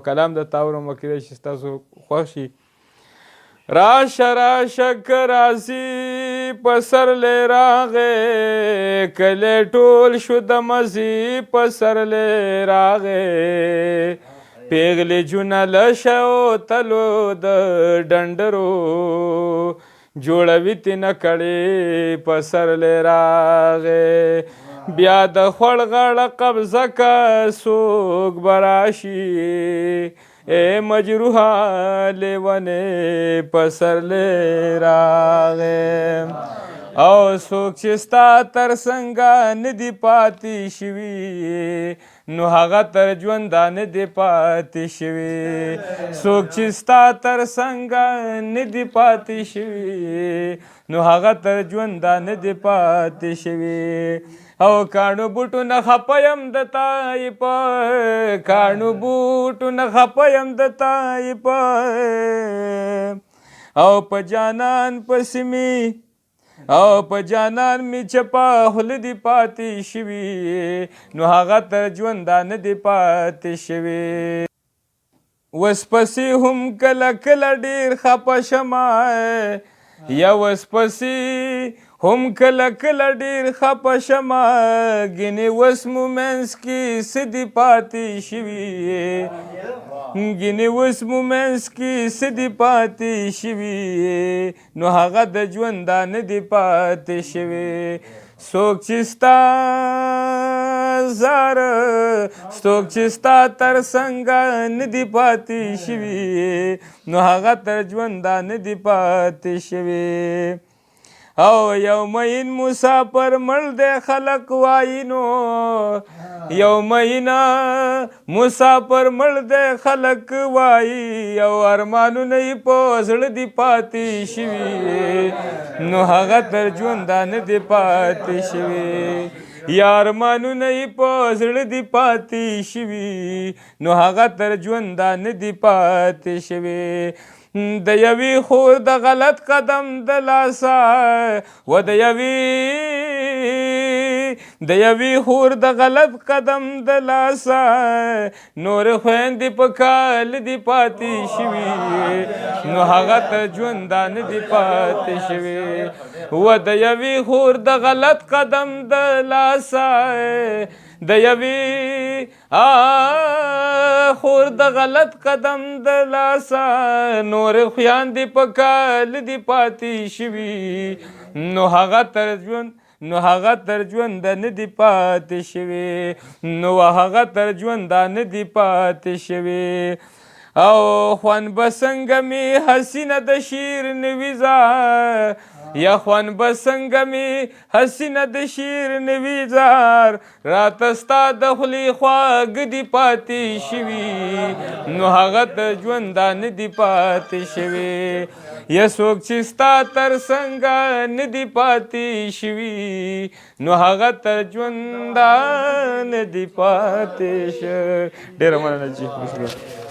کلام د تاورم وکړی چې ستاسو خوښ شي. راشه راشه که راځي پسرلی راغی کلی ټول شو د مزي پسرلی راغی پیغلې جونه له شو تلو د ډنډرو جوړوي تینه کړې پسرلی راغی بیا د خوړ غاړه قبضه که څوک به راشي ای مجروحه لیونې پسرلی راغی او څوک چې ستا تر څنګه نه دي پاتې شوي نو هغه تر ژونده نه دي پاتې شوي څوک چې ستا تر څنګه نه دي پاتې شوي نو هغه تر ژونده نه دي پاتې شوي او کاڼو بوټو نه خفه یم د تای په کاڼو بوټو نه خفه یم د تای په او په جانان پسې مې او په جانان می چپا خوله دي پاتې شوي نو هغه تر ژونده نه دي پاتې شوي وس پسې هم کله کله ډېر خفه شمه یا وس پسې هم کله کله ډېر خفه شمه ګینې وس مو منځ کې څه دي پاتې شوي ګینې وس مو منځ کې څه دي پاتې شوي نو هغه د ژونده نه دي پاتې شوي څوک چې ستا زاره څوک چې ستا تر څنګه نه دي پاتې شوي نو هغه تر ژونده نه دي پاتې شوي او یو مین مسافر مړ دی خلق وایي نو یو مین مسافر مړ دی خلق وایي او ارمانونه یې په زړه دي پاتې شوي نو هغه تر ژونده نه دي پاتې شوي یا ارمانونه یې په زړه دي پاتې شوي نو هغه تر ژونده نه دي پاتې شوي د یوې خور د غلط قدم د لاسه و د یوې خور د غلط قدم د لاسه نورې خویندې په کال دي پاتې شوي نو هغه تر ژونده نه دي پاتې شوي و د یوې خور د غلط قدم د لاسه د یوې خور د غلط قدم د لاسه نورې خویندې په کال دي پاتې شوي نو هغه تر ژونده نه دي پاتې شوي نو هغه تر ژونده نه دي پاتې شوي او خوند به څنګه مې حسینه د شیرین ویزار یا خوند به څنګه مې حسینه د شیرین ویزار راته ستا د خولې خواږه دي پاتې شوي نو هغه تر ژونده نه دي پاتې شوي یا څوک چې ستا تر څنګه نه دي پاتې شوي نو هغه تر ژونده نه دي پاتې شوي ډېره مننه چې